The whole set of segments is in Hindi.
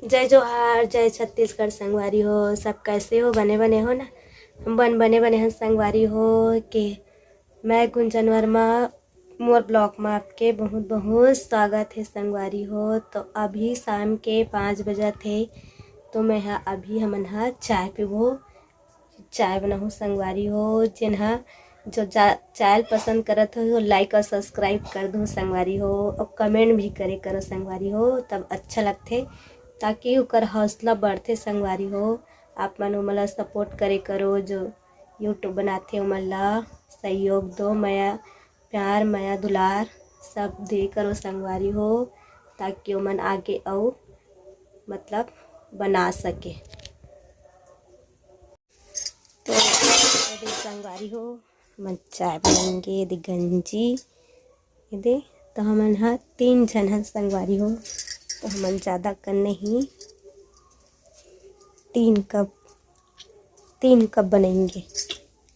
जय जोहार, जय छत्तीसगढ़ संगवारी हो। सब कैसे हो? बने बने हो ना? हम बने बने हैं संगवारी हो के। मैं गुंजन वर्मा, मोर ब्लॉग में आपके बहुत बहुत स्वागत है संगवारी हो। तो अभी शाम के 5 बजे थे, तो मैं अभी हमन चाय पीबो। चाय बनाऊँ संगवारी हो। जिन्हा जो चाय पसंद करत हो वो लाइक और सब्सक्राइब कर दो संगवारी हो, और कमेंट भी करे करो संगवारी हो, तब अच्छा लगते, ताकि ओकर हौसला बढ़ते संगवारी हो। आप मन ओमला सपोर्ट करे करो, जो यूट्यूब बनाते ओमला सहयोग दो, माया प्यार माया दुलार सब दे करो संगवारी हो, ताकि ओमन आगे आओ मतलब बना सके। तो यदि संगवारी हो हम चाय बनाएंगे, यदि गंजी यदि तो हमन 3 जन हैं संगवारी हो, तो हमन ज़्यादा कर नहीं 3 कप बनाएंगे।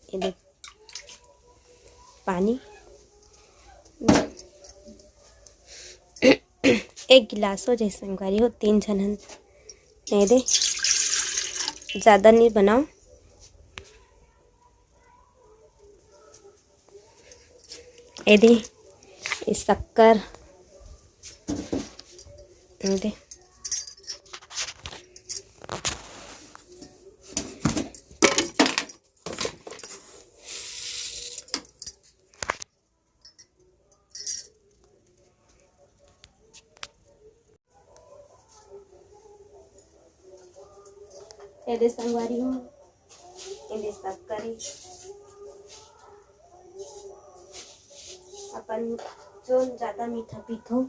यदि पानी 1 गिलास हो जाए संगवारी हो। 3 जन हैं, यदि ज़्यादा नहीं बनाओ। यदि शक्कर यदि यदि संगवारी हो, यदि शक्कर अपन जो ज़्यादा मीठा पीथो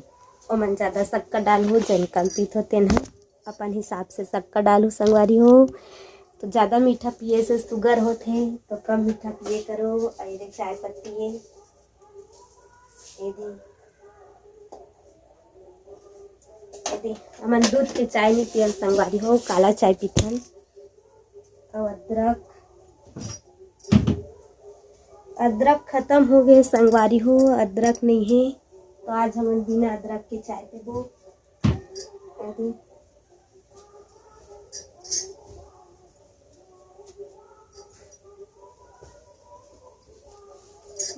ओमन ज़्यादा शक्कर डालू, जन कम पीथो तेन अपन हिसाब से शक्कर डालू संगवारी हो। तो ज़्यादा मीठा पिए से शुगर होते, तो कम मीठा पिए करो। और चाय पत्ती है, यदि हमन दूध के चाय नहीं पियन संगवारी हो, काला चाय पीथन। और अदरक खत्म हो गए संगवारी हो, अदरक नहीं है, तो आज हम बिना अदरक के चाय पीबो।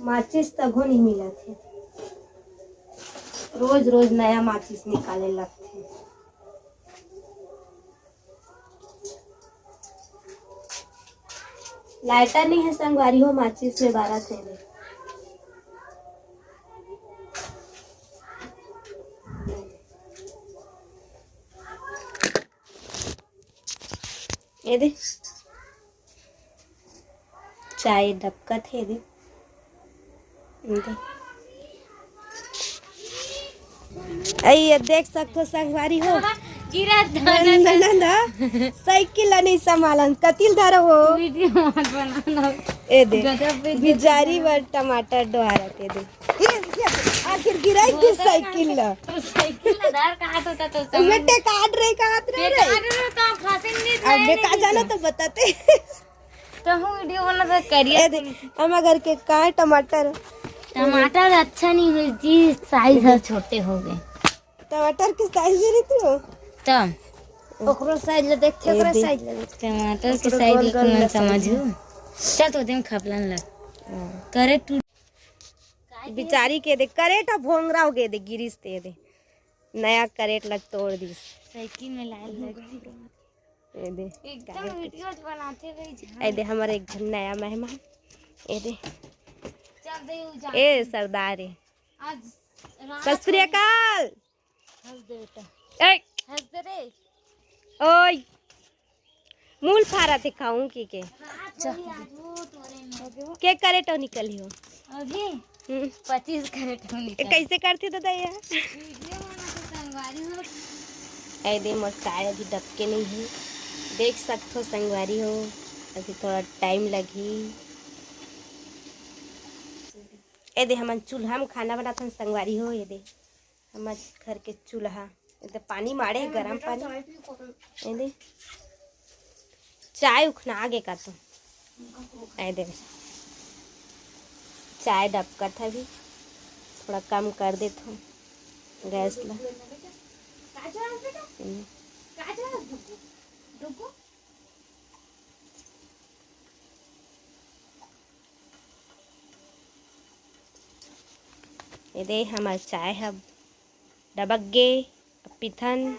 माचिस तको नहीं मिला थे, रोज रोज नया माचिस निकाले लगते। लाइटर नहीं है संगवारी हो, माचिस में 12 थे। ये दे चाय डबका थे दे, ये देख सकते संगवारी हो। साइकिल नहीं संभालन कतिल धर हो। ए दे बिजारी वर टमाटर डोहारा के दे, आखिर गिराई दे साइकिल ला। साइकिल ला धार काट होता तो बेटे काट रहे अब का जाना तो बताते। तो हम वीडियो बना करिए। हम घर के का टमाटर अच्छा नहीं हुई जी, साइज है छोटे हो गए। टमाटर के साइज दे रही हो तब ओकरो साइज ले देखते, ओकरो साइज ले टमाटर के साइज ले समझू। चल तो दिन खपलन लग करे टू बिचारी के दे करेट भोंगरा हो गए दे, गिरिस दे नया करेट लग तोड़ दी साइकिल में लाल ए दे एकदम वीडियोस बनाते रही। ए दे हमारे एक नया मेहमान। ए दे चल दे ए सरदार है आज सत श्री अकाल। हंस दे बेटा, ए हंस दे रे। ओय मूल फारा थे खाऊं की के करेट निकली हो अभी 25 कैरेट होनी कैसे करती दादा यार। वीडियो बनाते संगवारी हो। ऐ दे मोर चाय अभी डबके नहीं है, देख सकते हो संगवारी हो। अभी थोड़ा टाइम लगी। ए दे हमन चूल्हा में खाना बनाते संगवारी हो। ये दे हमार घर के चूल्हा, ये दे पानी मारे गरम पानी। ए दे चाय उखना आगे का तो ए दे चाय डबका था भी थोड़ा कम कर देता हूँ गैस ला। ये दे हमार चाय है डबग्गे पिथन।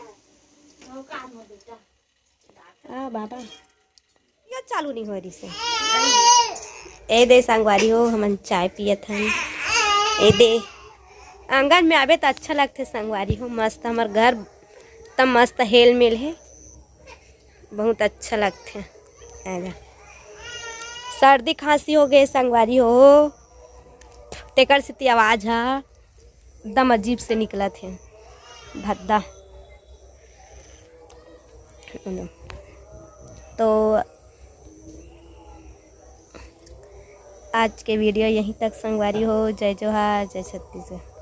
बाबा ये चालू नहीं हो रही से। ए दे संगवारी हो हमन चाय पियत हन। ए दे आंगन में आवे तो अच्छा लगते संगवारी हो। मस्त हमार घर तब मस्त हेल मेल है, बहुत अच्छा लगते हैं। सर्दी खांसी हो गए संगवारी हो तेकर से आवाज़ है एकदम अजीब से निकला थे भद्दा। तो आज के वीडियो यहीं तक संगवारी हो। जय जोहार, जय छत्तीसगढ़।